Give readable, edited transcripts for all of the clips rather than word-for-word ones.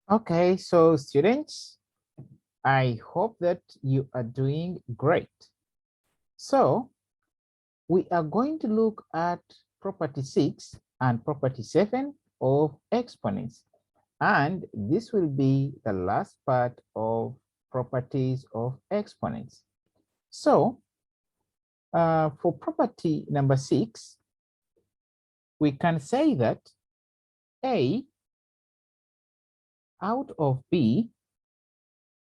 Okay, so students, I hope that you are doing great. So we are going to look at property 6 and property 7 of exponents. And this will be the last part of properties of exponents. So for property number 6, we can say that A out of B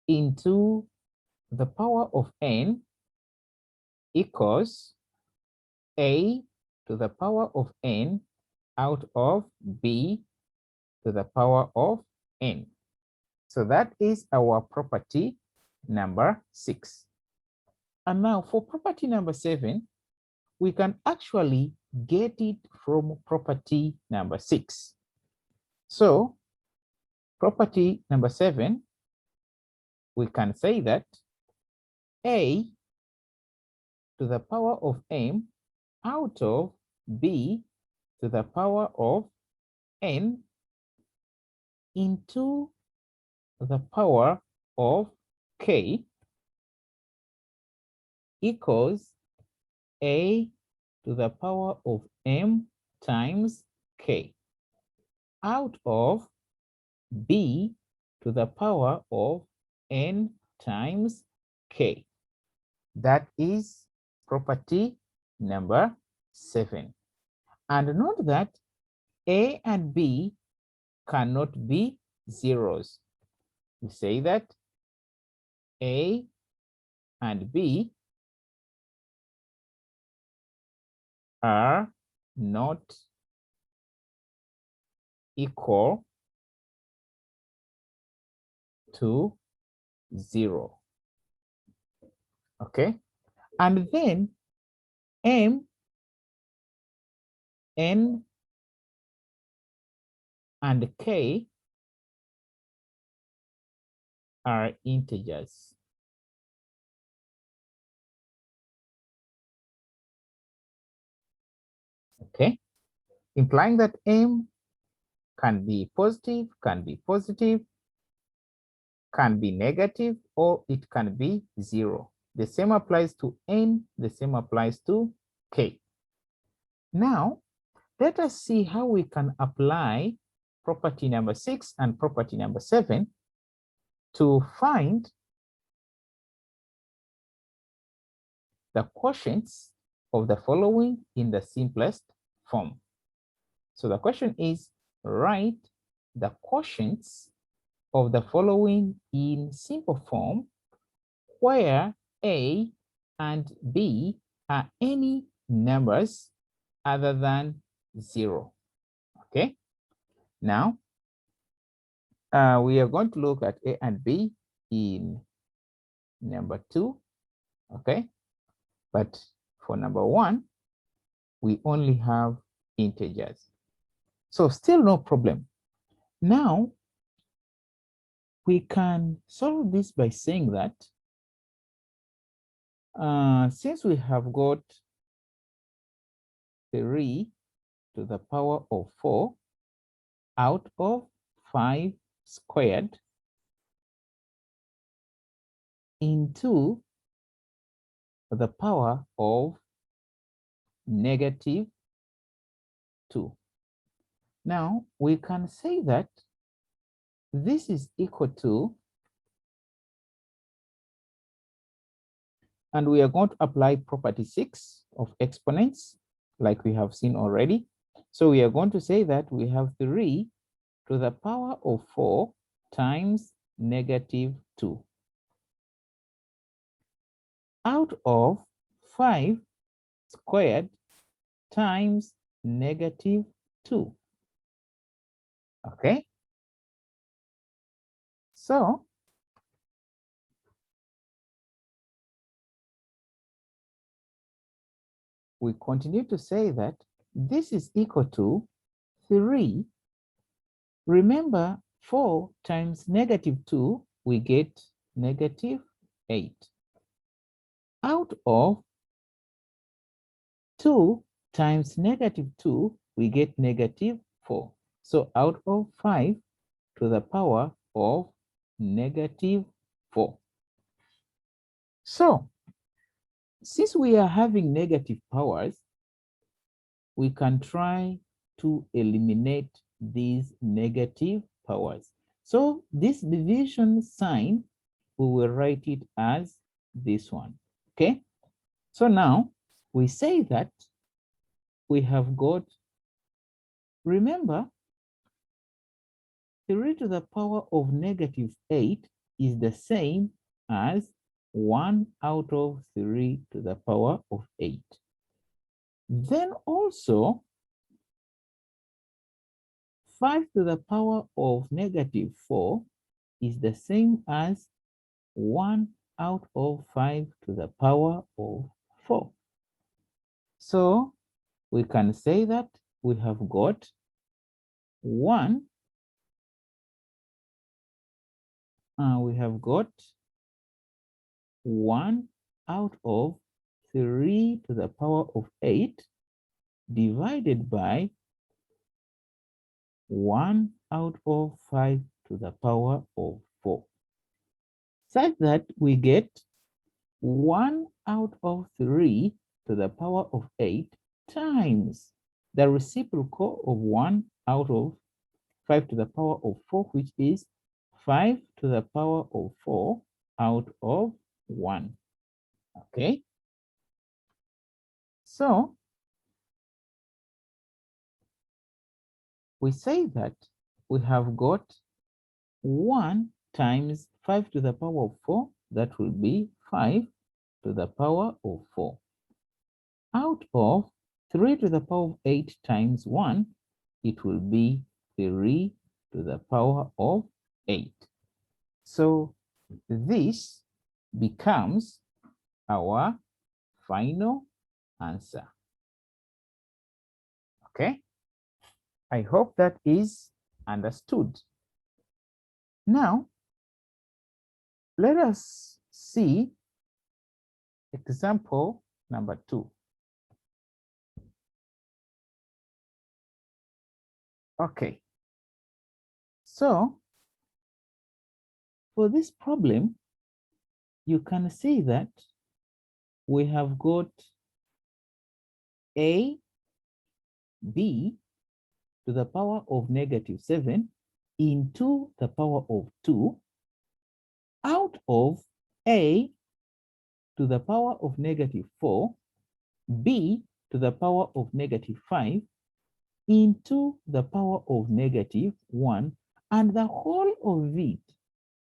into the power of n equals A to the power of n out of B to the power of n. So that is our property number 6. And now for property number 7, we can actually get it from property number 6. So property number 7, we can say that A to the power of m out of B to the power of n into the power of k equals A to the power of m times k out of B to the power of n times k. That is property number 7. And note that A and B cannot be zeros. We say that A and B are not equal to 0. Okay, and then m, n, and k are integers. Okay, implying that m can be positive, can be negative, or it can be 0. The same applies to n, the same applies to k. Now, let us see how we can apply property number 6 and property number 7 to find the quotients of the following in the simplest form. So the question is, write the quotients of the following in simple form where A and B are any numbers other than 0. Okay, now we are going to look at A and B in number 2. Okay, but for number 1, we only have integers. So still no problem. Now we can solve this by saying that since we have got 3 to the power of 4 out of 5 squared into the power of negative 2. Now we can say that this is equal to, and we are going to apply property 6 of exponents like we have seen already. So we are going to say that we have 3 to the power of 4 times negative 2 out of 5 squared times negative 2. Okay, so we continue to say that this is equal to 3. Remember, 4 times negative 2, we get negative 8 out of 2 times negative 2, we get negative 4. So out of 5 to the power of -4. So, since we are having negative powers, we can try to eliminate these negative powers. So this division sign, we will write it as this one, okay? So now we say that we have got, remember, 3 to the power of -8 is the same as 1 out of 3 to the power of 8. Then also 5 to the power of -4 is the same as 1 out of 5 to the power of 4. So we can say that we have got 1, we have got 1 out of 3 to the power of 8 divided by 1 out of 5 to the power of 4, such that we get 1 out of 3 to the power of 8 times the reciprocal of 1 out of 5 to the power of 4, which is 5 to the power of 4 out of 1. Okay? So we say that we have got 1 times 5 to the power of 4, that will be 5 to the power of 4, out of 3 to the power of 8 times 1, it will be 3 to the power of 8. So this becomes our final answer. Okay? I hope that is understood. Now, let us see example number 2. Okay. So, for this problem, you can see that we have got a, b to the power of -7 into the power of 2 out of a to the power of -4, b to the power of -5 into the power of -1, and the whole of it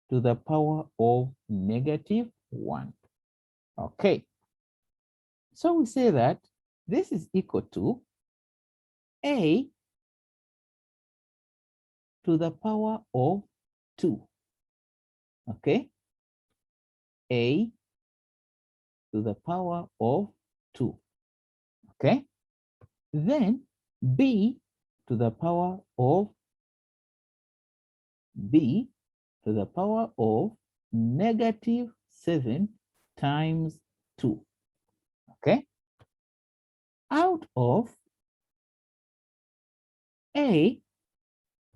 to the power of -1. Okay. So we say that this is equal to a to the power of 2. Okay. A to the power of 2. Okay. Then b to the power of b to the power of -7 times 2. Okay. Out of a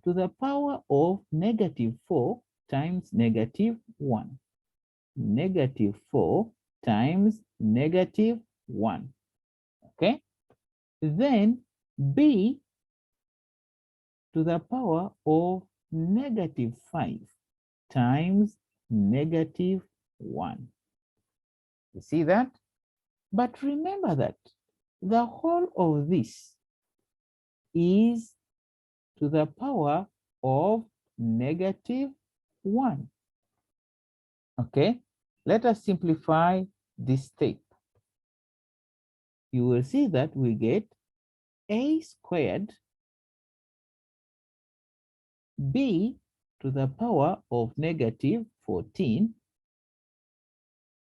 to the power of -4 times -1. -4 times -1. Okay. Then b to the power of -5 times -1. You see that? But remember that the whole of this is to the power of -1. Okay, let us simplify this step. You will see that we get a squared b to the power of -14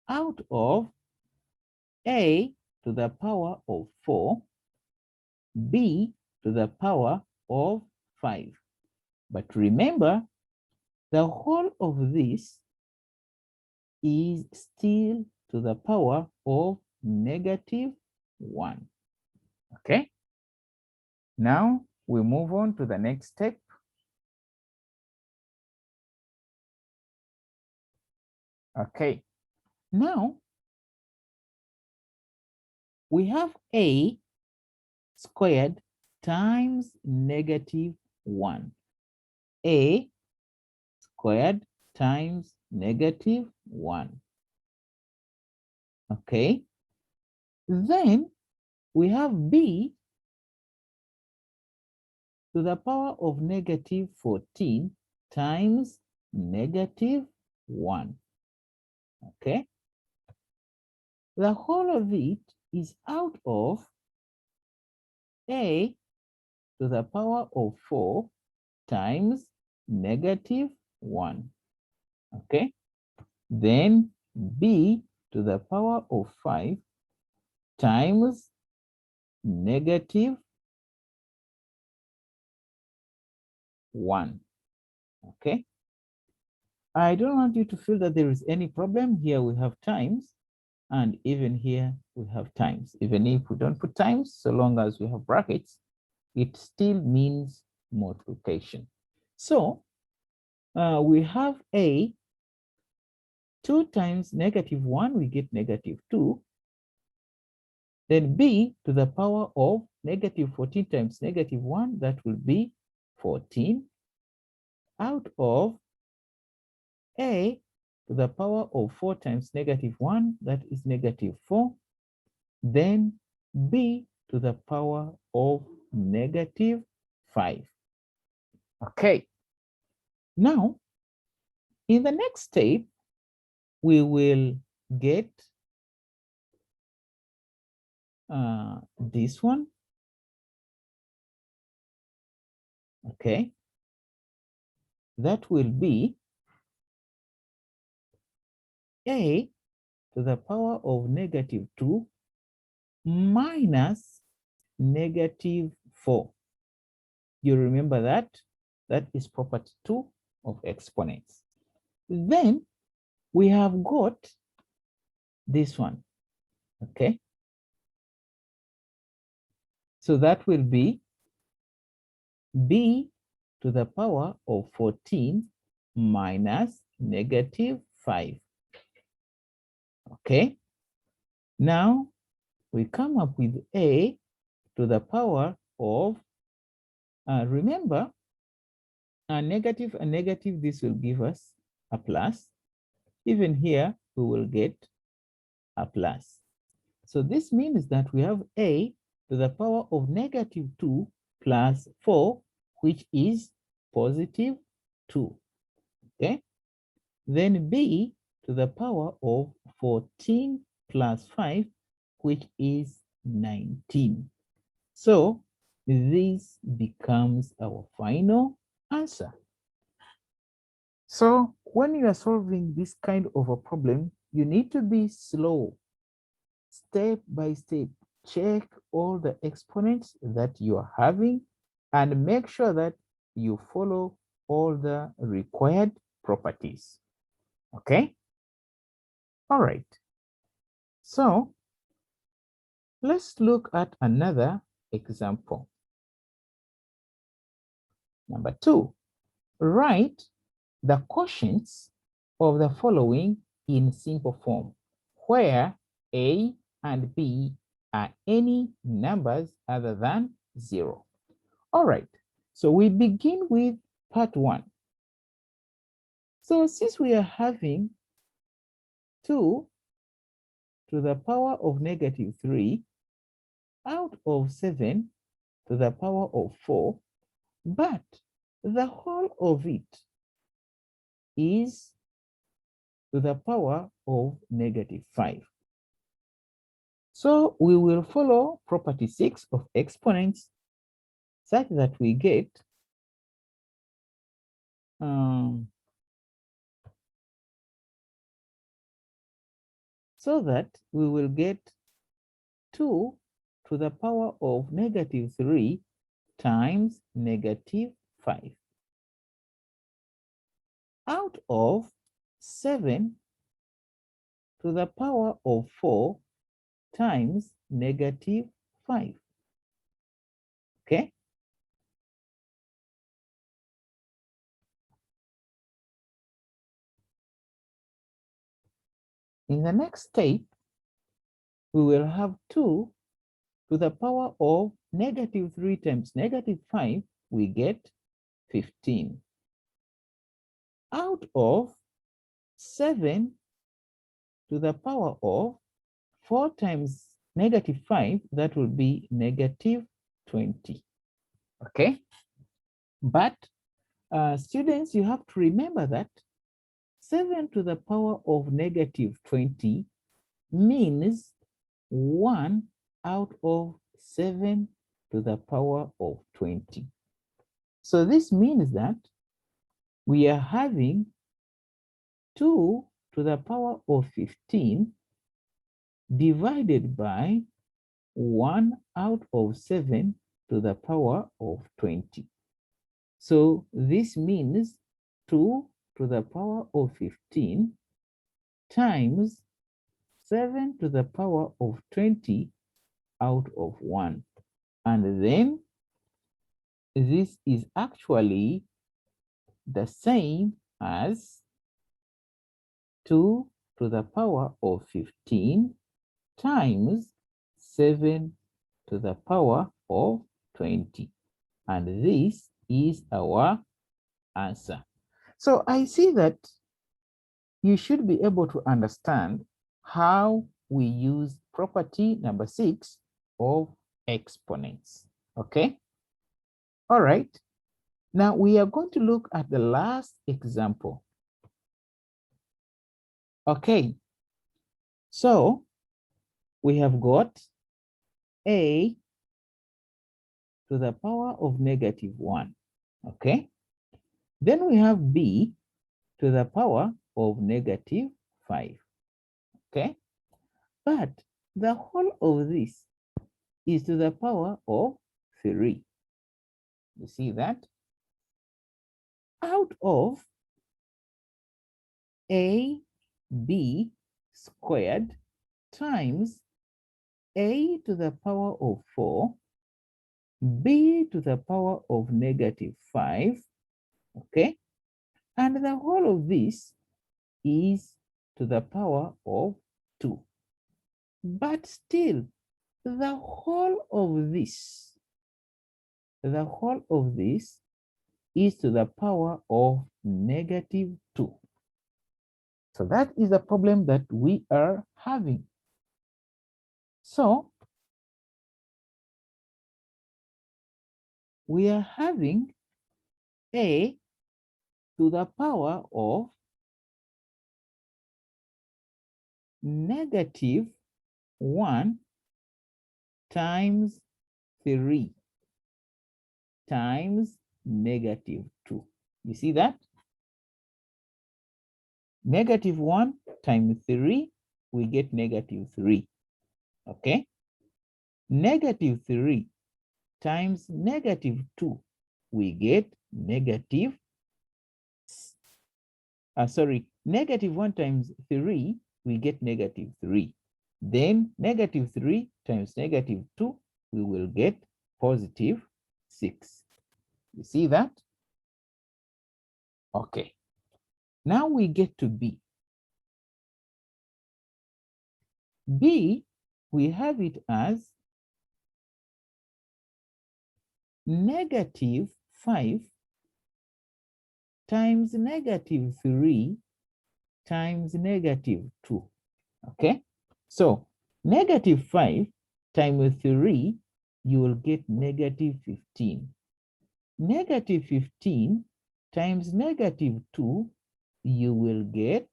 out of a to the power of 4, b to the power of 5. But remember, the whole of this is still to the power of -1. Okay? Now we move on to the next step. Okay, now we have a squared times negative 1. A squared times negative 1. Okay, then we have b to the power of negative 14 times negative 1. Okay, the whole of it is out of a to the power of 4 times negative 1. Okay, then b to the power of 5 times negative 1. Okay, I don't want you to feel that there is any problem. Here we have times, and even here we have times. Even if we don't put times, so long as we have brackets, it still means multiplication. So we have a 2 times negative 1, we get negative 2. Then b to the power of negative 14 times negative 1, that will be 14, out of a to the power of 4 times negative 1, that is negative 4. Then b to the power of negative 5. Okay. Now, in the next step, we will get this one. Okay. That will be a to the power of negative 2 minus negative 4. You remember that? That is property 2 of exponents. Then we have got this one. Okay. So that will be b to the power of 14 minus negative 5. Okay. Now we come up with a to the power of, remember, a negative, this will give us a plus. Even here, we will get a plus. So this means that we have a to the power of negative 2 plus 4, which is positive 2. Okay. Then b to the power of 14 plus 5, which is 19. So this becomes our final answer. So when you are solving this kind of a problem, you need to be slow, step by step. Check all the exponents that you are having and make sure that you follow all the required properties. Okay? All right. So let's look at another example. Number 2, write the quotients of the following in simple form, where a and b are any numbers other than 0. All right, so we begin with part 1. So since we are having 2 to the power of negative 3 out of 7 to the power of 4, but the whole of it is to the power of negative 5. So we will follow property 6 of exponents such that we get so that we will get 2 to the power of negative 3 times negative 5 out of 7 to the power of 4 times negative 5. Okay. In the next step, we will have 2 to the power of negative 3 times negative 5, we get 15. Out of 7 to the power of 4 times negative 5, that will be negative 20. Okay? But students, you have to remember that 7 to the power of negative 20 means 1 out of 7 to the power of 20. So this means that we are having 2 to the power of 15 divided by 1 out of 7 to the power of 20. So this means 2 to the power of 15 times 7 to the power of 20 out of 1. And then this is actually the same as 2 to the power of 15 times 7 to the power of 20. And this is our answer. So I see that you should be able to understand how we use property number 6 of exponents. Okay? All right. Now we are going to look at the last example. Okay. So we have got a to the power of negative 1. Okay. Then we have b to the power of negative 5. Okay. But the whole of this is to the power of 3. You see that? Out of ab squared times a to the power of 4, b to the power of negative 5, okay? And the whole of this is to the power of 2. But still, the whole of this is to the power of negative 2. So that is the problem that we are having. So we are having a to the power of negative 1 times 3 times negative 2. You see that? Negative 1 times 3, we get negative 3. Okay? Negative 3 times negative 2, we get negative, negative 1 times 3, we get negative 3. Then negative 3 times negative 2, we will get positive 6. You see that? Okay. Now we get to b. b, we have it as negative 5 times negative 3 times negative 2. Okay? So negative 5 times 3, you will get negative 15. Negative 15 times negative 2, you will get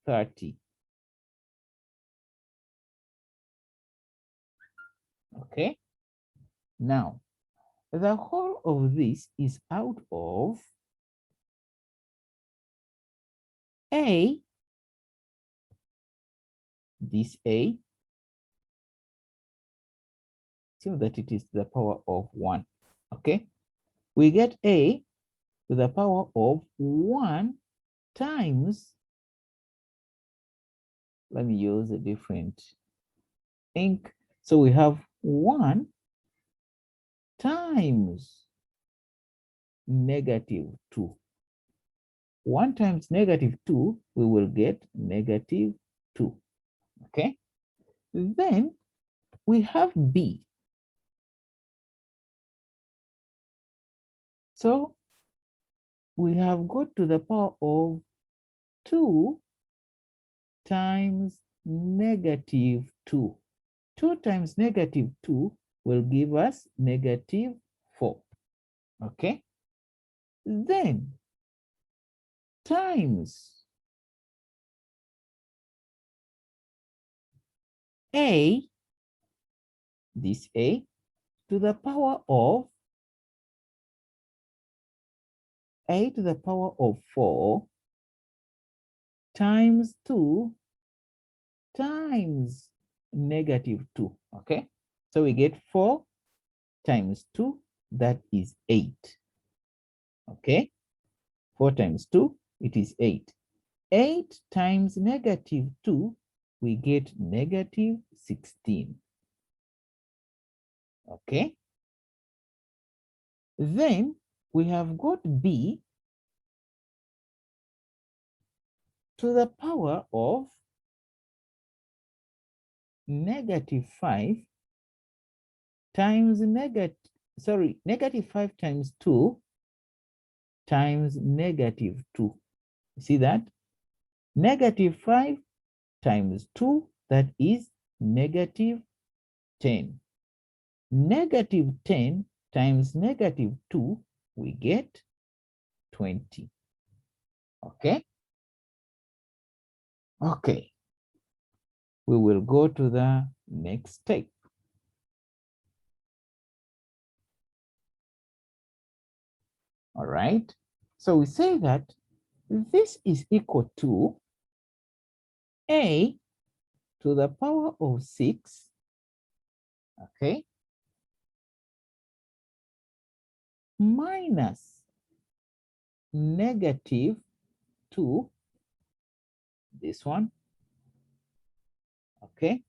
30. Okay? Now, the whole of this is out of a, this a, so that it is the power of 1. Okay? We get a to the power of 1 times, let me use a different ink. So we have 1 times negative 2. 1 times negative 2, we will get negative 2. Okay, then we have B. So we have got to the power of 2 times negative 2. 2 times negative 2 will give us negative 4. Okay, then times A, this A, to the power of A to the power of 4 times 2 times negative 2. Okay, so we get 4 times 2, that is 8. Okay, 4 times 2, it is 8. 8 times negative 2, we get negative 16. Okay, then we have got B to the power of negative 5 times negative 5 times 2 times negative 2. You see that? Negative 5 times 2, that is negative 10. Negative 10 times negative 2, we get 20. Okay? Okay. We will go to the next step. All right. So we say that this is equal to A to the power of 6, okay, minus negative 2, this one, okay,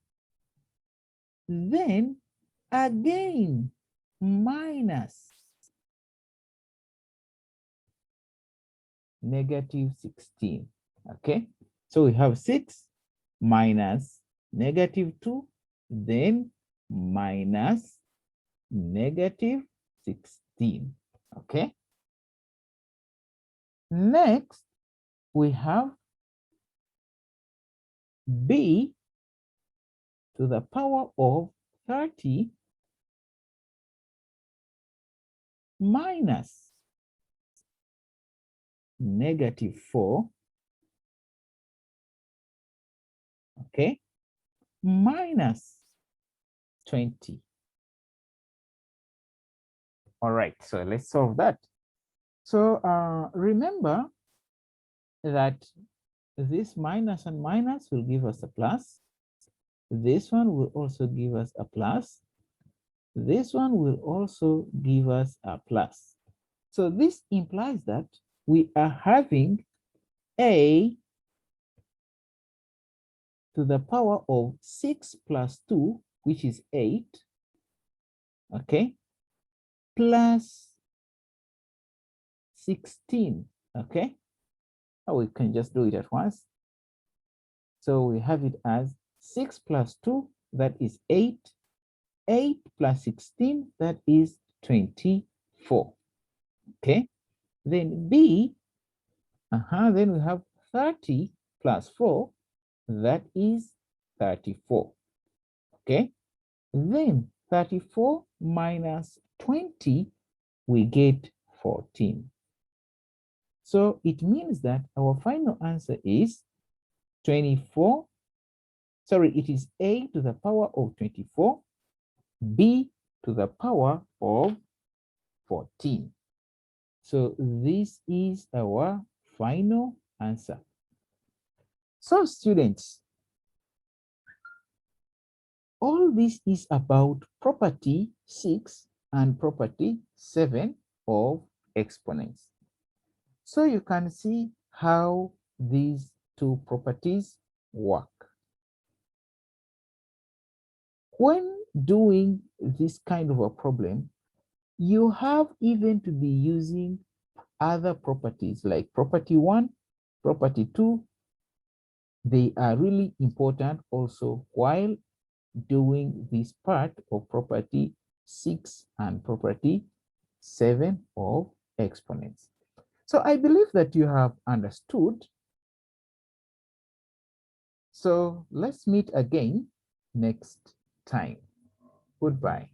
then again minus negative 16, okay. So we have 6 minus negative 2, then minus negative 16, okay. Next, we have B to the power of 30 minus negative 4, okay, minus 20. All right, so let's solve that. So remember that this minus and minus will give us a plus. This one will also give us a plus. This one will also give us a plus. So this implies that we are having A to the power of 6 plus 2, which is 8, okay, plus 16, okay. Or we can just do it at once. So we have it as 6 plus 2, that is 8. 8 plus 16, that is 24. Okay. Then B, then we have 30 plus 4, that is 34. Okay. Then 34 minus 20, we get 14. So it means that our final answer is 24. Sorry, it is A to the power of 24, B to the power of 14. So this is our final answer. So students, all this is about property 6 and property 7 of exponents. So you can see how these two properties work. When doing this kind of a problem, you have even to be using other properties like property 1, property 2, they are really important also while doing this part of property 6 and property 7 of exponents. So I believe that you have understood. So let's meet again next time. Goodbye.